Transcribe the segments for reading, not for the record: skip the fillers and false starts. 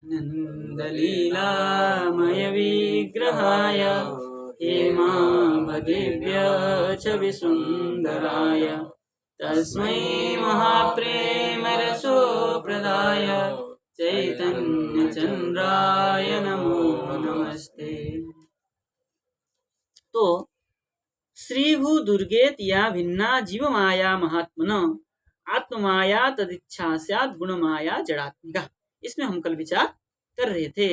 नन्दलीलामय विग्रहाय हेमावदिव्य छविसुन्दराय तस्मै महाप्रेमरसोप्रदाय चैतन्यचन्द्राय नमो नमस्ते। तो श्रीभू दुर्गेत या भिन्ना जीव माया महात्मन आत्ममाया तदिच्छा स्यात् गुणमाया जड़ात्मिका। इसमें हम कल विचार कर रहे थे।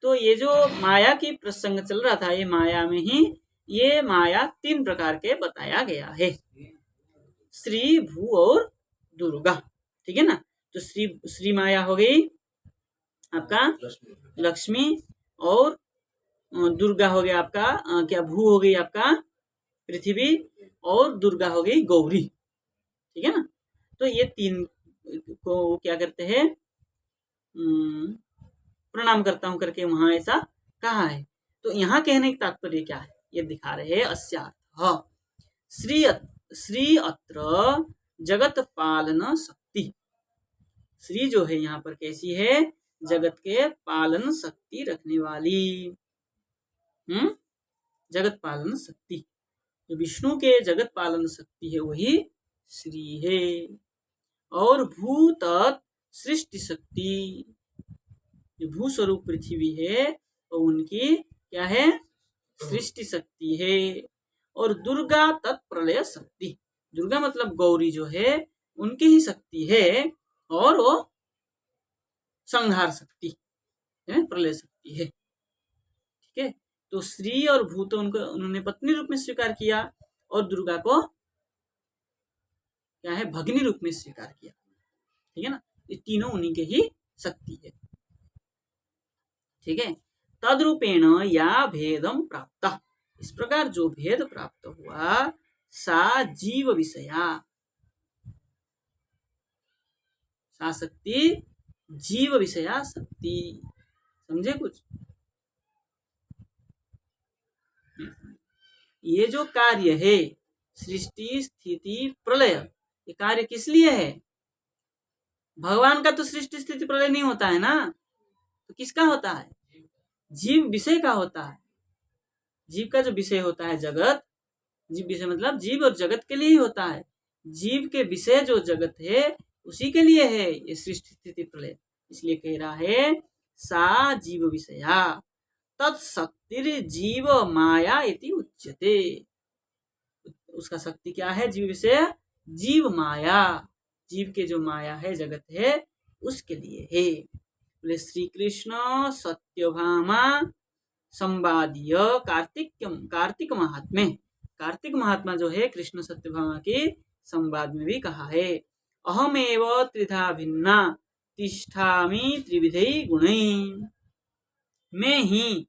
तो ये जो माया की प्रसंग चल रहा था, ये माया में ही ये माया तीन प्रकार के बताया गया है, श्री भू और दुर्गा। ठीक है ना। तो श्री माया हो गई आपका लक्ष्मी, और दुर्गा हो गया आपका क्या भू हो गई आपका पृथ्वी, और दुर्गा हो गई गौरी। ठीक है ना। तो ये तीन को क्या करते हैं, प्रणाम करता हूं करके वहां ऐसा कहा है। तो यहाँ कहने का तात्पर्य क्या है, ये दिखा रहे हैं। अस्यार्थ श्री अत्र जगत पालन शक्ति। श्री जो है यहाँ पर कैसी है, जगत के पालन शक्ति रखने वाली। जगत पालन शक्ति, जो विष्णु के जगत पालन शक्ति है वही श्री है। और भूत सृष्टि शक्ति, जो भू स्वरूप पृथ्वी है तो उनकी क्या है, सृष्टि शक्ति है। और दुर्गा तत्प्रलय शक्ति, दुर्गा मतलब गौरी जो है उनकी ही शक्ति है, और वो संहार शक्ति है, प्रलय शक्ति है। ठीक है। तो श्री और भूत उनको उन्होंने पत्नी रूप में स्वीकार किया, और दुर्गा को क्या है, भगिनी रूप में स्वीकार किया। ठीक है ना। ये तीनों उन्हीं के ही शक्ति है। ठीक है। तद्रूपेण या भेदम प्राप्त, इस प्रकार जो भेद प्राप्त हुआ, सा जीव विषया, सा शक्ति जीव विषया शक्ति। समझे कुछ। ये जो कार्य है सृष्टि स्थिति प्रलय, ये कार्य किस लिए है, भगवान का तो सृष्टि स्थिति प्रलय नहीं होता है ना, तो किसका होता है, जीव विषय का होता है। जीव का जो विषय होता है जगत, जीव विषय मतलब जीव और जगत के लिए ही होता है। जीव के विषय जो जगत है उसी के लिए है ये सृष्टि स्थिति प्रलय। इसलिए कह रहा है सा जीव विषया तत्शक्तिर जीव माया इति उच्यते। उसका शक्ति क्या है, जीव विषय जीव माया, जीव के जो माया है जगत है उसके लिए है। बोले श्री कृष्ण सत्यभामा संवादीय कार्तिक महात्म्य, कार्तिक महात्मा जो है कृष्ण सत्यभामा के संवाद में भी कहा है, अहमेव त्रिधा भिन्ना तिष्ठामि त्रिविधै गुणै, मैं ही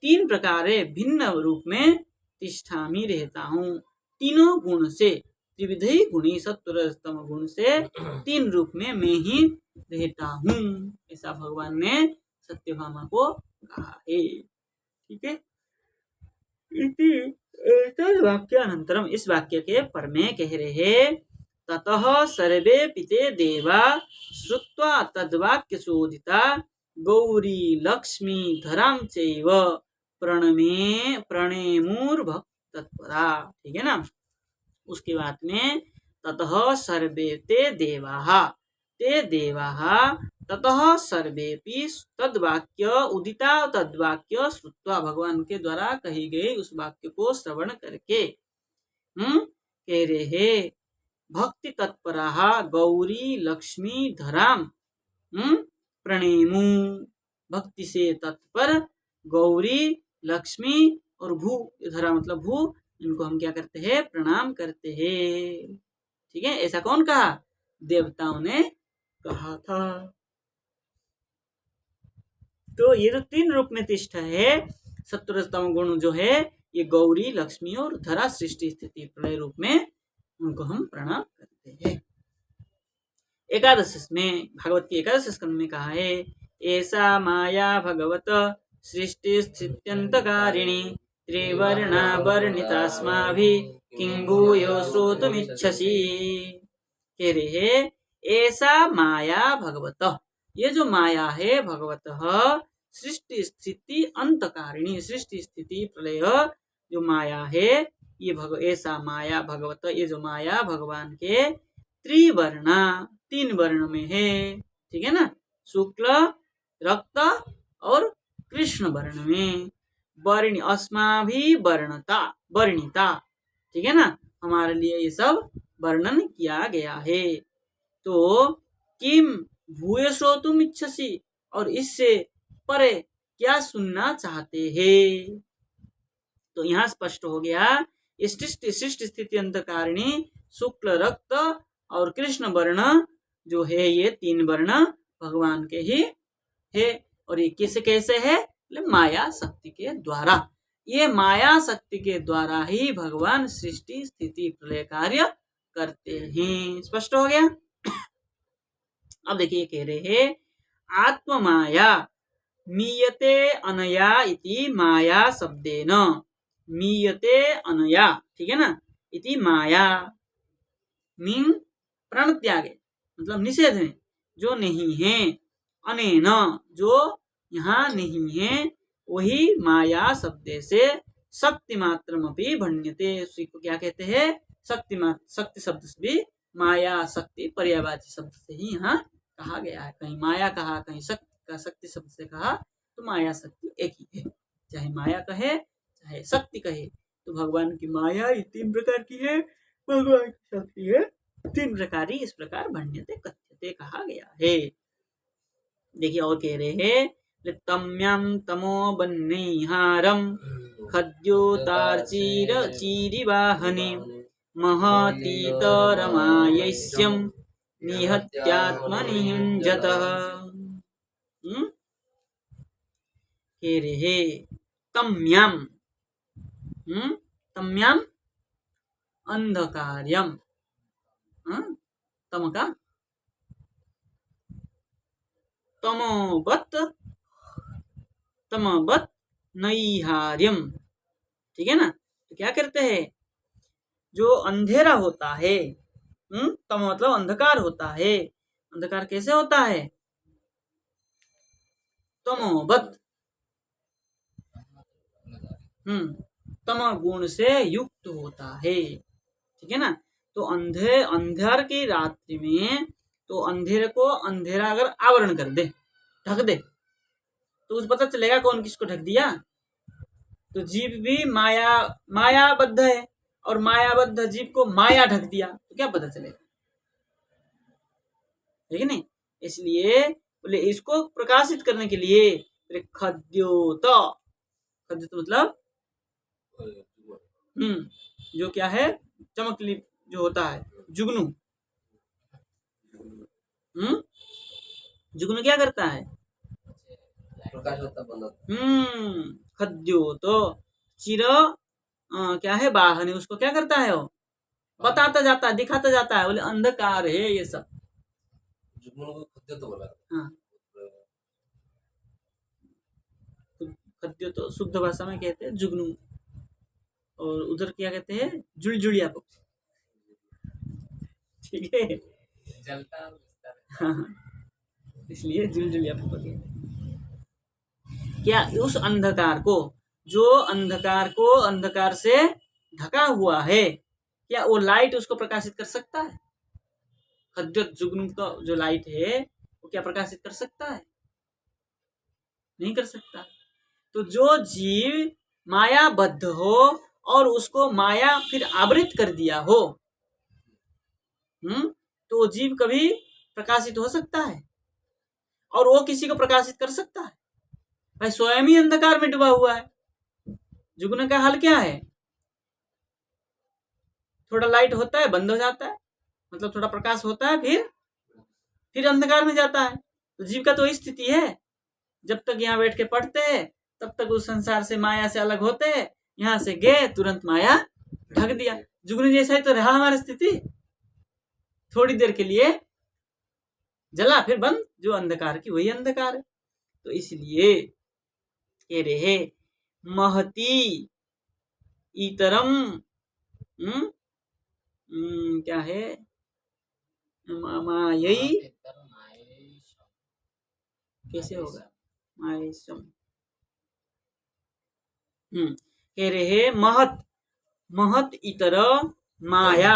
तीन प्रकार भिन्न रूप में तिष्ठामि रहता हूँ, तीनों गुण से, त्रिविधै गुणी सत्वरजतम गुण से तीन रूप में मैं ही रहता हूँ, ऐसा भगवान ने सत्यभामा को कहा है। ठीक है। वाक्यानंतरम, इस वाक्य के पर में कह रहे हैं, ततः सर्वे पिते देवा श्रुत्वा तद्वाक्य शोधिता गौरी लक्ष्मी धराम चैव प्रणेमुर्भक्त तत्परा। ठीक है ना। उसके बाद में ततः सर्वे ते देवाः ततः सर्वेपि तद्वाक्य उदिता तद्वाक्य श्रुत्वा, भगवान के द्वारा कही गई उस वाक्य को श्रवण करके कह रहे भक्ति तत्पराः गौरी लक्ष्मी धराम प्रणेमु, भक्ति से तत्पर गौरी लक्ष्मी और भू, धरा मतलब भू, इनको हम क्या करते हैं, प्रणाम करते हैं। ठीक है। ऐसा कौन कहा, देवताओं ने कहा था। तो ये जो तीन रूप में तिष्ठ है सत्वरजतम गुण जो है, ये गौरी लक्ष्मी और धरा सृष्टि स्थिति प्रलय रूप में उनको हम प्रणाम करते हैं। एकादश में, भागवत के एकादश स्कंद में कहा है, ऐसा माया भगवत सृष्टि स्थित्यंतकारिणी त्रिवर्णा वर्णितास्माभिः किं भूयो श्रोतुमिच्छसि। कह रहे हैं ऐसा माया भगवत, ये जो माया है भगवतः सृष्टि स्थिति अंतकारिणी, सृष्टि स्थिति प्रलय जो माया है ये ऐसा माया भगवत, ये जो माया भगवान के त्रिवर्णा, 3 वर्ण में है, ठीक है ना, शुक्ल, रक्त और कृष्ण वर्ण में। वर्णी अस्माभि वर्णता वर्णिता, ठीक है ना, हमारे लिए ये सब वर्णन किया गया है। तो किम भूय श्रोतुम इच्छसि, और इससे परे क्या सुनना चाहते हैं। तो यहाँ स्पष्ट हो गया सृष्टि स्थिति अंतकारिणी शुक्ल रक्त और कृष्ण वर्ण जो है ये 3 वर्ण भगवान के ही है। और ये कैसे कैसे है, माया शक्ति के द्वारा, ये माया शक्ति के द्वारा ही भगवान सृष्टि स्थिति प्रलय कार्य करते हैं। स्पष्ट हो गया। अब देखिए कह रहे हैं आत्म माया मीयते अनया इति माया शब्देन, मीयते अनया, ठीक है ना, इति माया मीन प्रण त्यागे, मतलब निषेध में, जो नहीं है, अनेन जो यहाँ नहीं है, वही माया शब्द से शक्ति मात्रमपि भण्यते, उसी को क्या कहते हैं, शक्ति मात्र, शक्ति शब्द से भी माया शक्ति पर्यायवाची शब्द से ही यहाँ कहा गया है। कहीं माया कहा, कहीं शक्ति का शक्ति शब्द से कहा, तो माया शक्ति एक ही है, चाहे माया कहे चाहे शक्ति कहे। तो भगवान की माया ये 3 प्रकार की है, भगवान की शक्ति है 3 प्रकार, इस प्रकार भण्यते कथ्यते कहा गया है। देखिए और कह रहे हैं तम्यम तमो बन्नेहारम खद्योतार्चीर चीरिवाहने महतीतरमायस्यम निहत्यात्मनिहिंजतः। कह रहे तम्याम, तम्याम अंधकार्यम, तम का तमोवत नैहार्यम, ठीक है ना। तो क्या करते हैं, जो अंधेरा होता है, तम मतलब अंधकार होता है, अंधकार कैसे होता है, तमोवत, तम गुण से युक्त होता है, ठीक है ना। तो अंधेर की रात्रि में, तो अंधेरे को अंधेरा अगर आवरण कर दे, ढक दे, तो उस पता चलेगा कौन किसको ढक दिया। तो जीव भी मायाबद्ध है, और मायाबद्ध जीव को माया ढक दिया, तो क्या पता चलेगा, ठीक है नहीं। इसलिए बोले इसको प्रकाशित करने के लिए खद्योत, खद्योत मतलब जो क्या है, चमकली जो होता है, जुगनू, जुगनू क्या करता है, खद्योत चिर क्या है, वाहन, उसको क्या करता है, वो बताता जाता है, दिखाता जाता है, बोले अंधकार है ये सब, हाँ खद्योत शुद्ध भाषा में कहते हैं जुगनू, और उधर क्या कहते हैं, जुलजुलिया पक्षी, ठीक है, जलता, हाँ, इसलिए जुलजुलिया पक्षी। क्या उस अंधकार को, जो अंधकार को अंधकार से ढका हुआ है, क्या वो लाइट उसको प्रकाशित कर सकता है, खद्योत जुगनू का जो लाइट है वो क्या प्रकाशित कर सकता है, नहीं कर सकता। तो जो जीव मायाबद्ध हो और उसको माया फिर आवृत कर दिया हो, तो वो जीव कभी प्रकाशित हो सकता है, और वो किसी को प्रकाशित कर सकता है, भाई स्वयं ही अंधकार में डूबा हुआ है। जुगनू का हाल क्या है, थोड़ा लाइट होता है बंद हो जाता है, मतलब थोड़ा प्रकाश होता है फिर अंधकार में जाता है। तो जीव का तो स्थिति है, जब तक यहाँ बैठ के पढ़ते हैं तब तक उस संसार से माया से अलग होते हैं, यहाँ से गए तुरंत माया ढक दिया। जुगनू जैसा ही तो रहा हमारी स्थिति, थोड़ी देर के लिए जला फिर बंद, जो अंधकार की वही अंधकार है। तो इसलिए कह रहे महती इतरम, क्या है, मायई कैसे होगा? माहेशम। कह रहे हैं महत महत इतर माया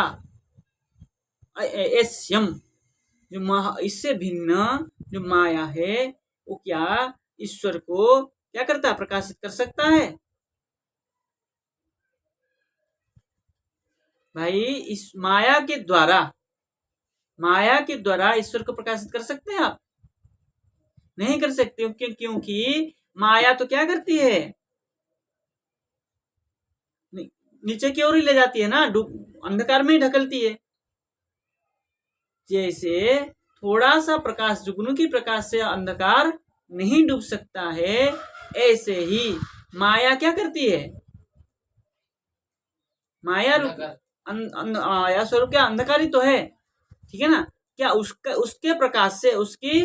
एस्यम, जो इससे भिन्न जो माया है वो क्या ईश्वर को क्या करता है? प्रकाशित कर सकता है? भाई इस माया के द्वारा ईश्वर को प्रकाशित कर सकते हैं आप? नहीं कर सकते। क्योंकि माया तो क्या करती है? नीचे की ओर ही ले जाती है ना, अंधकार में ही ढकलती है। जैसे थोड़ा सा प्रकाश, जुगनू की प्रकाश से अंधकार नहीं डूब सकता है, ऐसे ही माया क्या करती है? माया स्वरूप क्या अंधकार ही तो है, ठीक है ना? क्या उसके प्रकाश से, उसकी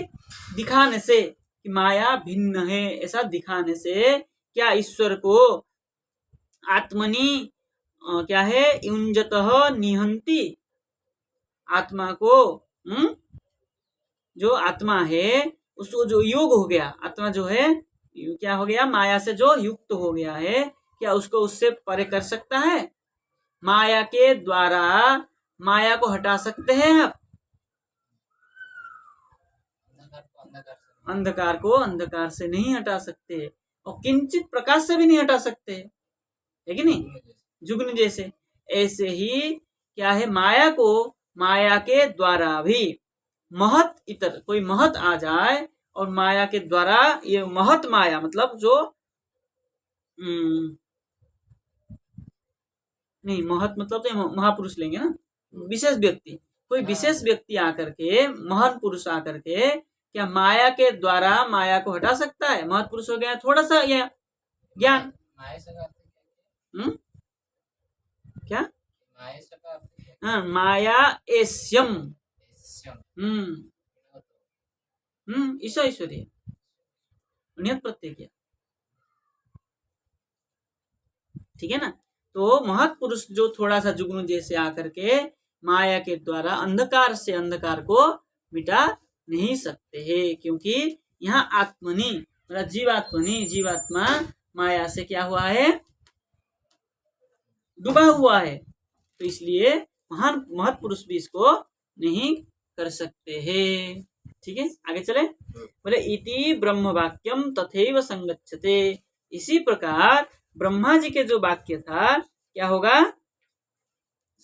दिखाने से कि माया भिन्न है ऐसा दिखाने से क्या ईश्वर को आत्मनि क्या है? युंजतः निहंति, आत्मा को जो आत्मा है उसको जो योग हो गया, आत्मा जो है क्या हो गया? माया से जो युक्त हो गया है, क्या उसको उससे परे कर सकता है? माया के द्वारा माया को हटा सकते हैं आप? अंधकार को अंधकार से नहीं हटा सकते, और किंचित प्रकाश से भी नहीं हटा सकते, है कि नहीं? जुगनू जैसे। ऐसे ही क्या है? माया को माया के द्वारा भी महत इतर, कोई महत आ जाए और माया के द्वारा, ये महत माया मतलब जो नहीं, महत मतलब तो महापुरुष लेंगे ना, विशेष व्यक्ति, कोई विशेष व्यक्ति आकर के, महान पुरुष आकर के क्या माया के द्वारा माया को हटा सकता है? महत पुरुष हो गया थोड़ा सा यह ज्ञान। क्या? माया एस्यम, ईश्वर ईश्वरीय नियत प्रत्यय किया, ठीक है ना? तो महत पुरुष जो थोड़ा सा जुगनू जैसे आकर के माया के द्वारा अंधकार से अंधकार को मिटा नहीं सकते हैं, क्योंकि यहाँ आत्मनि मतलब जीवात्मा माया से क्या हुआ है? डूबा हुआ है। तो इसलिए महान महत पुरुष भी इसको नहीं कर सकते हैं, ठीक है? आगे चले, बोले इति ब्रह्म वाक्यम तथैव संगच्छते, इसी प्रकार ब्रह्मा जी के जो वाक्य था क्या होगा?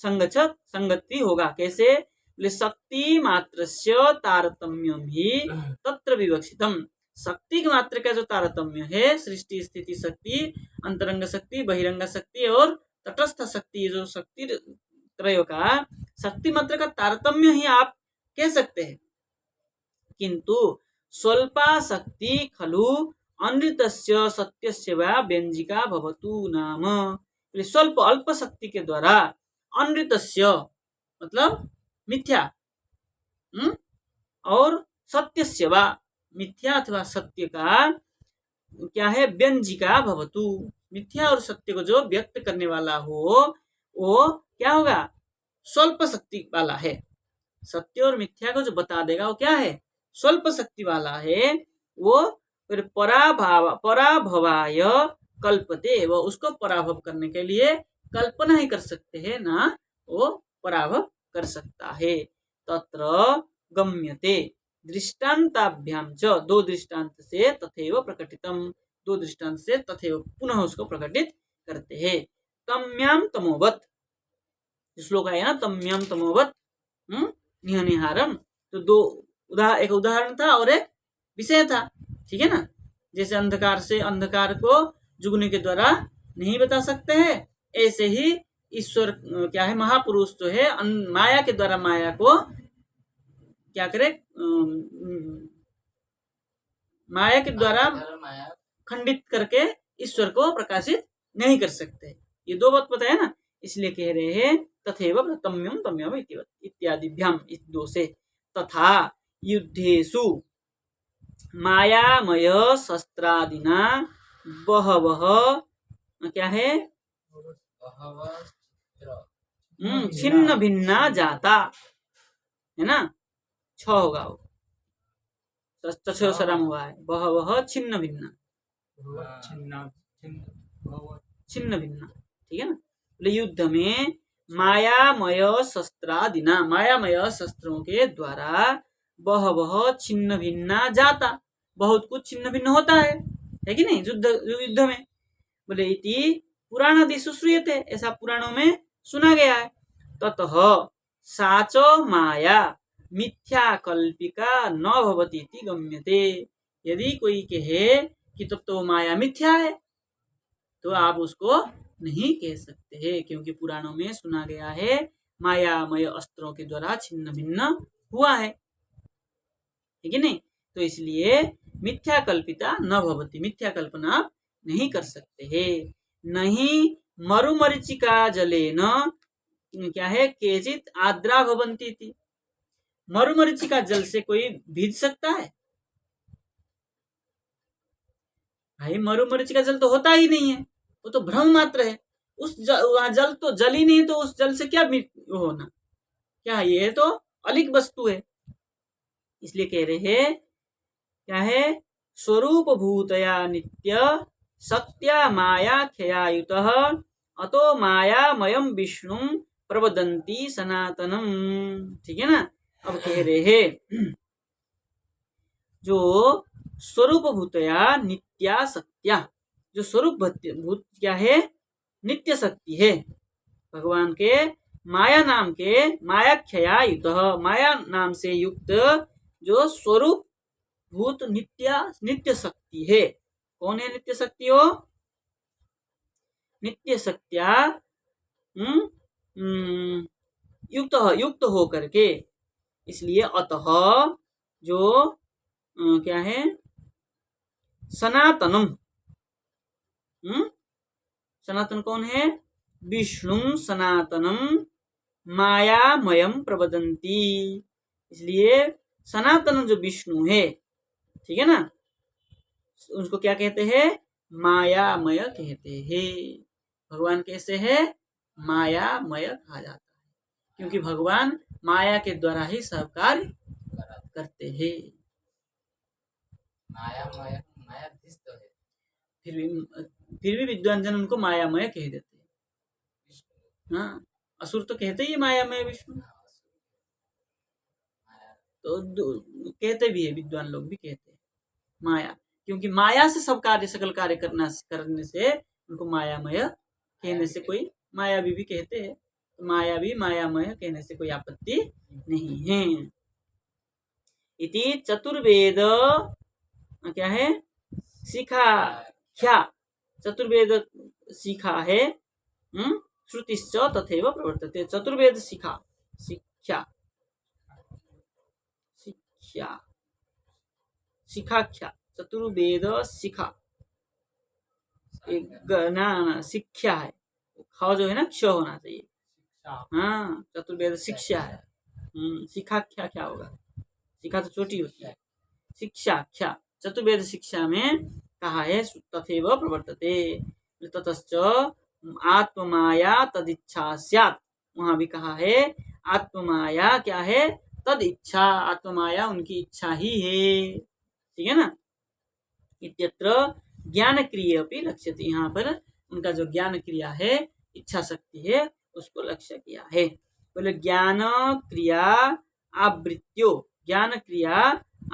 संगति होगा। कैसे? बोले शक्ति मात्रस्य तारतम्यम ही तत्र विवक्षितम, शक्ति की मात्र का जो तारतम्य है, सृष्टि स्थिति शक्ति, अंतरंग शक्ति, बहिरंग शक्ति और तटस्थ शक्ति, जो शक्ति त्रय का शक्ति मात्र का तारतम्य ही आप कह सकते हैं। किंतु स्वल्पा शक्ति खलु अनृतस्य सत्यस्य वा व्यंजिका भवतु नाम, स्वल्प अल्प शक्ति के द्वारा अनृतस्य मतलब मिथ्या, और सत्यस्य वा मिथ्या अथवा सत्य का क्या है? व्यंजिका भवतु, मिथ्या और सत्य को जो व्यक्त करने वाला हो वो क्या होगा? स्वल्प शक्ति वाला है। सत्य और मिथ्या को जो बता देगा वो क्या है? स्वल्प शक्ति वाला है। वो फिर पराभवाय कल्पते, वो उसको पराभव करने के लिए कल्पना ही कर सकते हैं ना, वो पराभव कर सकता है। तत्र गम्यते दृष्टांताभ्याम च, दो दृष्टांत से तथैव प्रकटितम, दो दृष्टांत से तथैव पुनः उसको प्रकटित करते हैं। तम्याम तमोवत, श्लोक आया ना, तम्याम तमोवत निहनिहारम, तो दो एक उदाहरण था और एक विषय था, ठीक है ना? जैसे अंधकार से अंधकार को जुगनू के द्वारा नहीं बता सकते हैं, ऐसे ही ईश्वर क्या है? महापुरुष जो है माया के द्वारा माया को क्या करे? माया के द्वारा खंडित करके ईश्वर को प्रकाशित नहीं कर सकते। ये दो बात पता है ना, इसलिए कह रहे हैं तथैव तम्यम तम्यम इत्यादिभ्याम, इस दो से। तथा युद्धेषु मायामय शस्त्रादिना बहवः क्या है? छिन्न भिन्ना जाता, है ना? 6 होगा वो। सराम हुआ है, बहवः छिन्न भिन्न, छिन्न भिन्न, ठीक है ना। बोले युद्ध में मायामय शस्त्रादिना, मायामय शस्त्रों के द्वारा बहवः छिन्न भिन्ना जाता, बहुत कुछ छिन्न भिन्न होता है कि नहीं युद्ध में। बोले इति पुराणादिषु श्रूयते, ऐसा पुराणों में सुना गया है। ततः साचो माया मिथ्या कल्पिका न भवति इति गम्यते। यदि कोई कहे कि तब तो माया मिथ्या है, तो आप उसको नहीं कह सकते हैं, क्योंकि पुराणों में सुना गया है मायामय अस्त्रों के द्वारा छिन्न भिन्न हुआ है, ठीक है नहीं। तो इसलिए मिथ्या कल्पिता न भवति, मिथ्या कल्पना आप नहीं कर सकते हैं। नहीं मरुमरीचिका जलेन क्या है, केचित आद्रा भवन्ति थी। मरुमरीचिका जल से कोई भीज सकता है? भाई मरुमरीचिका जल तो होता ही नहीं है, वो तो भ्रम मात्र है। वहां जल तो जल ही नहीं, तो उस जल से क्या होना, क्या ये तो अलिक वस्तु है। इसलिए कह रहे हैं क्या है, स्वरूप भूतया नित्य सत्या माया क्षयायुतः अतो मायामयम विष्णु प्रवदन्ति सनातनम, ठीक है ना। अब कह रहे हैं जो स्वरूप भूतया नित्या सत्या, जो स्वरूप भूत क्या है, नित्य शक्ति है भगवान के, माया नाम के, माया क्षया युक्त, माया नाम से युक्त जो स्वरूप भूत नित्य शक्ति है। कौन है नित्य शक्ति? हो नित्य शक्त्या युक्त हो करके। इसलिए अतः जो क्या है, सनातनम, सनातन कौन है? विष्णु सनातनम मायामयम प्रवदन्ति। इसलिए सनातन जो विष्णु है, ठीक है ना, उसको क्या कहते हैं? मायामय कहते हैं। भगवान कैसे है? मायामय कहा जाता है, क्योंकि भगवान माया के द्वारा ही सब कार्य करते हैं। मायामय मायाधीश है, फिर भी विद्वान जन उनको मायामय कह देते हैं। हाँ, असुर तो कहते ही मायामय विष्णु, तो कहते भी है, विद्वान लोग भी कहते हैं माया, क्योंकि माया से सब कार्य, सकल कार्य करने से उनको मायामय कहने से कोई, माया भी कहते हैं, तो माया भी मायामय कहने से कोई आपत्ति नहीं है। इति चतुर्वेद क्या है, शिखाख्या, चतुर्वेद शिखा है, श्रुतिश्च तथैव प्रवर्तते। चतुर्वेद शिखाख्या चतुर्वेद शिखा, शिक्षा है, ख जो है ना, क्ष होना चाहिए। हाँ, चतुर्वेद शिक्षा है। शिखाख्या क्या होगा? शिखा तो छोटी होती है, शिक्षाख्या चतुर्वेद शिक्षा में कहा है तथैव प्रवर्तते। ततश्च आत्ममाया तदिच्छा स्यात्, वहां भी कहा है आत्ममाया क्या है? तद इच्छा, आत्ममाया उनकी इच्छा ही है, ठीक है ना। इत्यत्र ज्ञान क्रिया भी लक्ष्यते, यहाँ पर उनका जो ज्ञान क्रिया है, इच्छा शक्ति है, उसको लक्ष्य किया है। बोले ज्ञान क्रिया आवृत्त्यो, ज्ञान क्रिया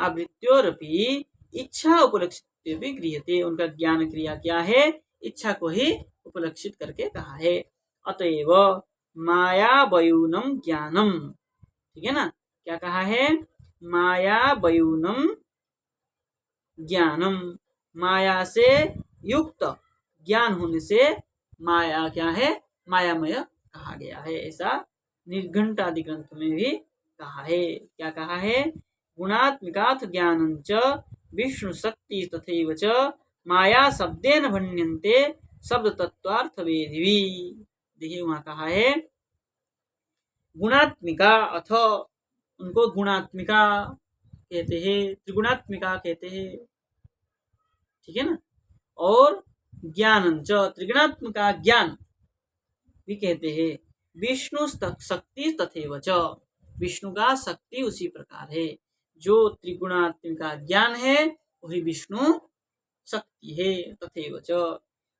आवृत्त्योरपि इच्छा उपलक्षित भी क्रियते। उनका ज्ञान क्रिया क्या है? इच्छा को ही उपलक्षित करके कहा है। अतएव माया वयूनम ज्ञानम, ठीक है ना, क्या कहा है? माया वयूनम ज्ञानम, माया से युक्त ज्ञान होने से माया क्या है? मायामय कहा गया है। ऐसा निर्घंटादि ग्रंथ में भी कहा है। क्या कहा है? गुणात्मिकाथ ज्ञानंच विष्णु शक्ति तथैव च माया शब्देन भण्यन्ते शब्द तत्वार्थ वेदिवी। देखिए वहां कहा है गुणात्मिका, अथ उनको गुणात्मिका कहते हैं, त्रिगुणात्मिका कहते हैं, ठीक है ना। और ज्ञानंच, त्रिगुणात्मिका ज्ञान भी कहते हैं। विष्णु शक्ति तथैव च, विष्णु का शक्ति उसी प्रकार है। जो त्रिगुणात्मिका ज्ञान है वही विष्णु शक्ति है। तथैव च,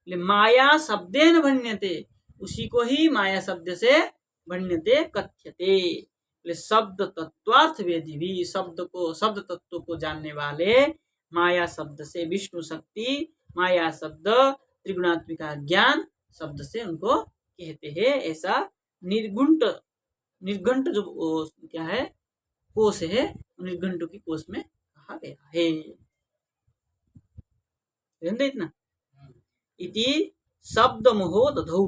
माया शब्देन भण्यते, उसी को ही माया शब्द से भण्यते कथ्यते। शब्द तत्वार्थ वेदी भी, शब्द तत्व को जानने वाले माया शब्द से विष्णु शक्ति, माया शब्द त्रिगुणात्मिका ज्ञान शब्द से उनको कहते हैं। ऐसा निर्घंट जो क्या है कोश है, निर्घंट की कोश में कहा गया है। इतना इति शब्द मोहो दधौ,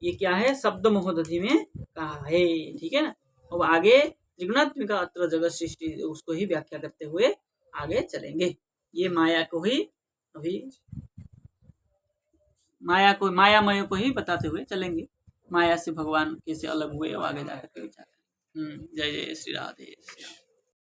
ये क्या है शब्द मोहदधि में कहा है। ठीक है ना। अब आगे त्रिगुणात्मिका अत्र जगत सृष्टि उसको ही व्याख्या करते हुए आगे चलेंगे। ये माया को ही अभी मायामय को ही बताते हुए चलेंगे। माया से भगवान कैसे अलग हुए आगे जाकर के विचार। जय जय श्री राधे।